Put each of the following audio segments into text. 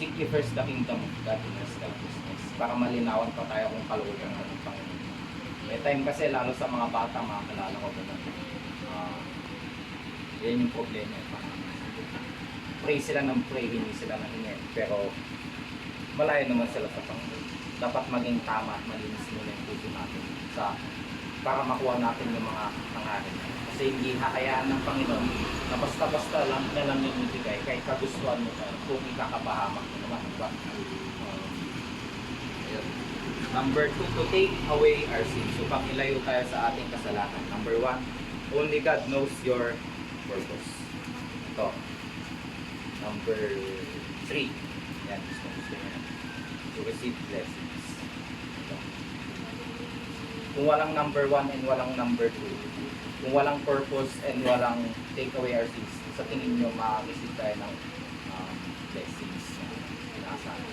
Seek ye first the kingdom of God and His righteousness. Para malinawan pa tayo kung kaluluyan ng Panginoon. May time kasi, lalo sa mga bata, makakalala ko ba yan yung problema. Pray sila ng pray, hindi sila ng hingi. Pero malayo naman sila sa Panginoon. Dapat maging tama at malinis muna yung puso natin para makuha natin yung mga pangarin. Kasi hindi hakayaan ng Panginoon na basta-basta lang na lang yung ibigay kahit kagustuhan mo kung ikakapahamak mo naman. Diba? Number 2, to take away our sins. So pang ilayo tayo sa ating kasalanan. Number 1, only God knows your purpose. Ito. Number 3. Yan, gusto niya. To receive blessings. Ito. Kung walang number 1 and walang number 2, kung walang purpose and walang take away our sins, sa tingin nyo ma-receive tayo ng blessings na inaasahan.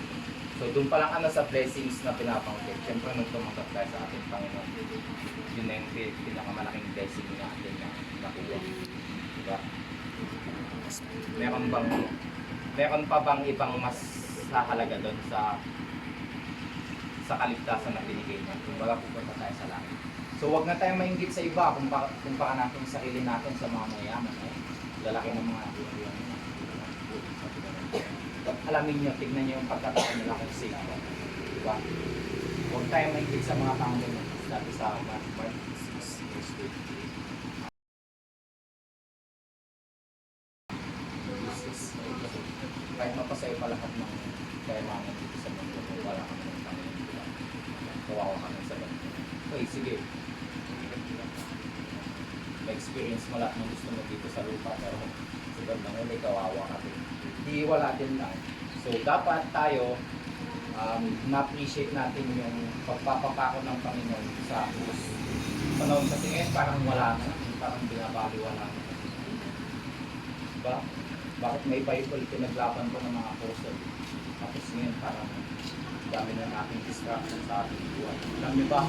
So doon pa lang sa blessings na pinapanggit. Siyempre nung tumanggap tayo sa ating Panginoon, yun na yung pinakamalaking blessing natin na nakuha. Diba? Meron pa bang ibang mas hahalaga doon sa kaligtasan na binigay niya kung wala pupunta tayo sa langit? So wag na tayong mainggit sa iba kumpara natin yung sarili natin sa mga mayaman. Lalaki ng mga alamin nyo, tignan nyo yung pagkatao nila kung safe. Diba? Huwag tayong mainggit sa mga Panginoon. Dati sa Mark 6:23. Kahit mapasaya pa lahat ng kailangan dito sa mundo, wala kami ng Panginoon. Kawawa kami sa mundo. Okay, sige. Ma-experience mo lahat ng gusto mo dito sa lupa, pero sa bandang huli, kawawa kami. Hindi wala din lang. So, dapat tayo na-appreciate natin yung pagpapakako ng Panginoon sa panahon. Kasi ngayon parang wala na, parang binabaliwala na. Diba? Bakit may Bible pinaglaban ko ng mga apostle? Tapos ngayon parang dami na nating distraction sa ating buhay. Alam niyo ba?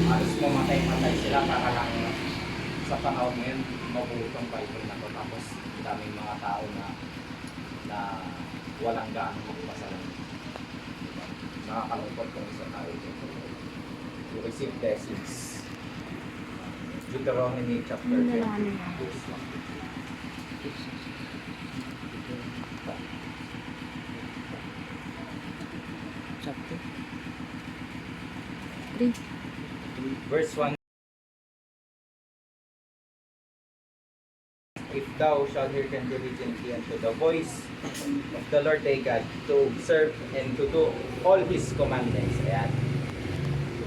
Halos mamatay-matay sila para lang sa panahon ngayon mabuhot ang Bible na to. Tapos daming mga tao na walang gaano magpasalan. Diba? Nakakalungkot kung isa tayo dito. You receive blessings. Deuteronomy chapter 20. Chapter 3. Verse 1. If thou shalt hearken diligently unto the voice of the Lord thy God, to observe and to do all His commandments. Ayan.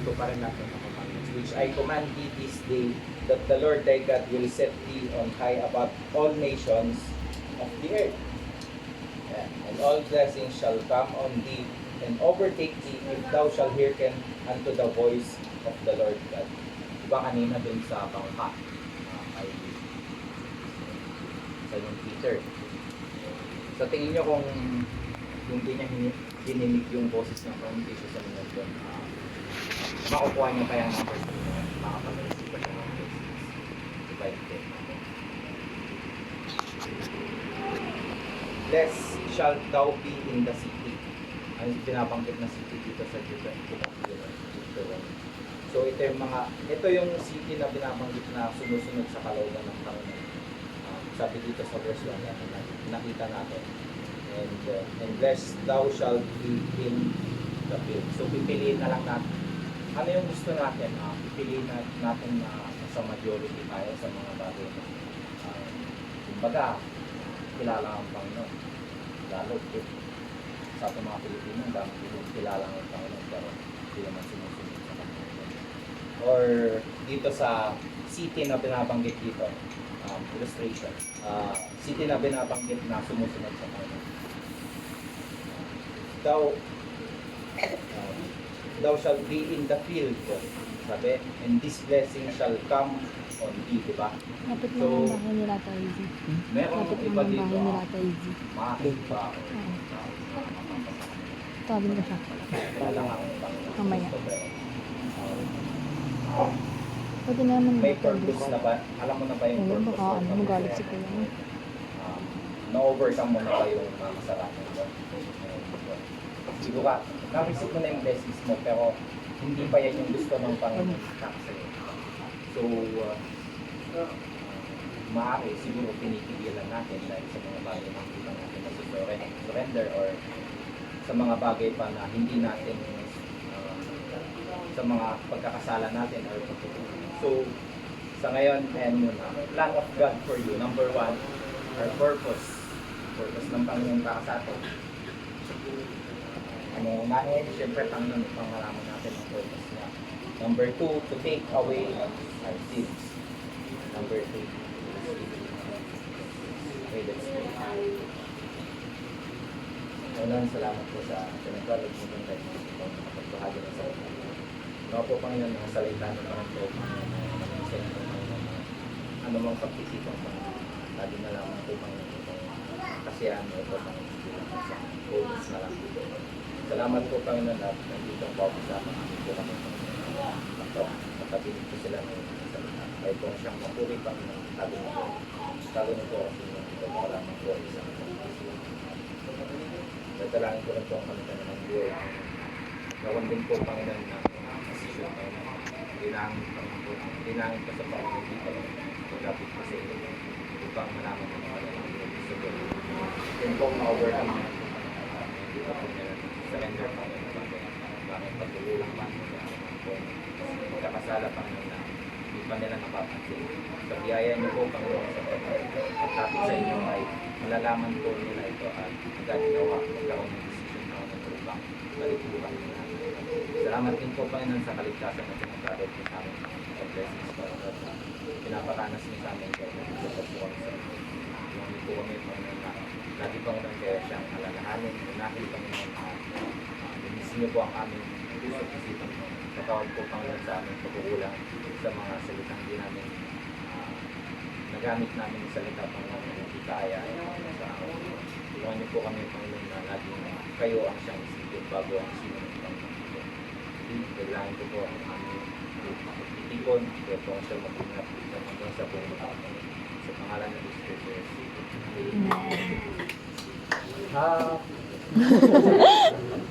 Ito pa rin natin ang commandments. Which I command thee this day, that the Lord thy God will set thee on high above all nations of the earth. Ayan. And all blessings shall come on thee and overtake thee if thou shalt hearken unto the voice of the Lord God. Diba kanina dun sa bangka? Sa yung Peter. So tingin nyo kung di niya dininig yung boses ng hindi siya sa mga doon, makukuha niya pa yung numbers niya, makapag-receive pa siya ng blessings. Divide them. Blessed shalt thou be in the city. Ang pinabanggit na city dito sa Deuteronomy. So ito yung city na binabanggit na sumusunod sa kalooban ng Panginoon. Sabi dito sa verse 1 na nakita natin. And blessed thou shalt be in the field. So pipiliin na lang natin. Ano yung gusto natin? Pipiliin natin na sa majority tayo sa mga bagay na kumbaga, kilala ang Panginoon. Lalo sa ating mga Pilipino, dami kilala ang Panginoon pero hindi naman sumusunod sa Panginoon. Or dito sa city na binabanggit dito, illustration. City na binabanggit na sumusunod sa Panginoon. Thou shalt be in the field, sabi, and this blessing shall come on thee, diba? Kapit na ng bahay nila tayo. Meron iba dito. Mahal pa. Tawagin ko siya. Mamaya. Pwede naman May purpose na ba? Alam mo na ba yung ayun, purpose? baka magalit si Kuya. Na-overcome mo na ba yung mga kasalanan mo? siguro ka, na-receive mo na yung blessings mo, pero hindi pa yan yung gusto ng Panginoon sa'yo. So, maaari siguro pinipigilan natin dahil sa mga bagay na hindi pa natin surrender or sa mga bagay pa na hindi natin sa mga pagkakasala natin or pagkukulang. So, sa ngayon, and plan of God for you, number one, our purpose ng Panginoon para sa atin. Ano, unahin, siyempre, Panginoon, upang malaman natin ang purpose niya. Number two, to take away our sins. Number three, okay, let's pray. Unang salamat po sa pinagkalag mo ng tayo itong makapagpahagi ng salita. Ano po, Panginoon, mga salita na naman po, Panginoon, sa inyo, ano mang pagkisipang Panginoon. Lagi na lamang po, Panginoon, itong kasiyahan mo ito, Panginoon, bilang sa oras na lang. Salamat po, Panginoon, at nandito ang bawat sa mga po kami, Panginoon. Matabinig po sila ng salita. Kaya po siyang mapuri, Panginoon, sabi mo po. Sabi mo po, kasi ito po lamang po isang Dalangin ko rin po ang kanilang ng buhay. Gawin din po, Panginoon, na asisyon, Panginoon. Dinangin, Panginoon. Dinangin ko sa Panginoon dito. Magapit ko sa iyo. Upang malaman mo ang kanilang buhay. Gusto ko. Yun po, ma-overcome na. Hindi pa po nila surrender, Panginoon. Bakit pagtulong man po. Magkakasala, Panginoon, na hindi pa nila napapansin. Sa biyaya niyo po, Panginoon, sa Panginoon. At tapos sa inyo ay malalaman po nila ito at magagawa magkaroon ng decision na upang malituhan nila. Salamat din po, Panginoon, sa kaligtasan na pinagkabot niyo sa amin sa blessings po at pinapakanas niyo sa amin kayo sa pagpuan sa inyo. Yung po kami, Panginoon, na lagi, Panginoon, kaya siyang alalahanin, unahin, Panginoon, linisin niyo po ang aming puso at isipan mo. Katawad po, Panginoon, sa aming pagkukulang sa mga salitang di namin nagamit namin yung salita, Panginoon, hindi kaya sa amin. Tulungan niyo po kami, Panginoon, na laging kayo ang siyang isipin bago ang sino ng Panginoon. Kailangan ko po ang aming itipon, kaya po ang siyang mag-ingat hanggang sa buong mga sa pangalan ng Jesus. Amen.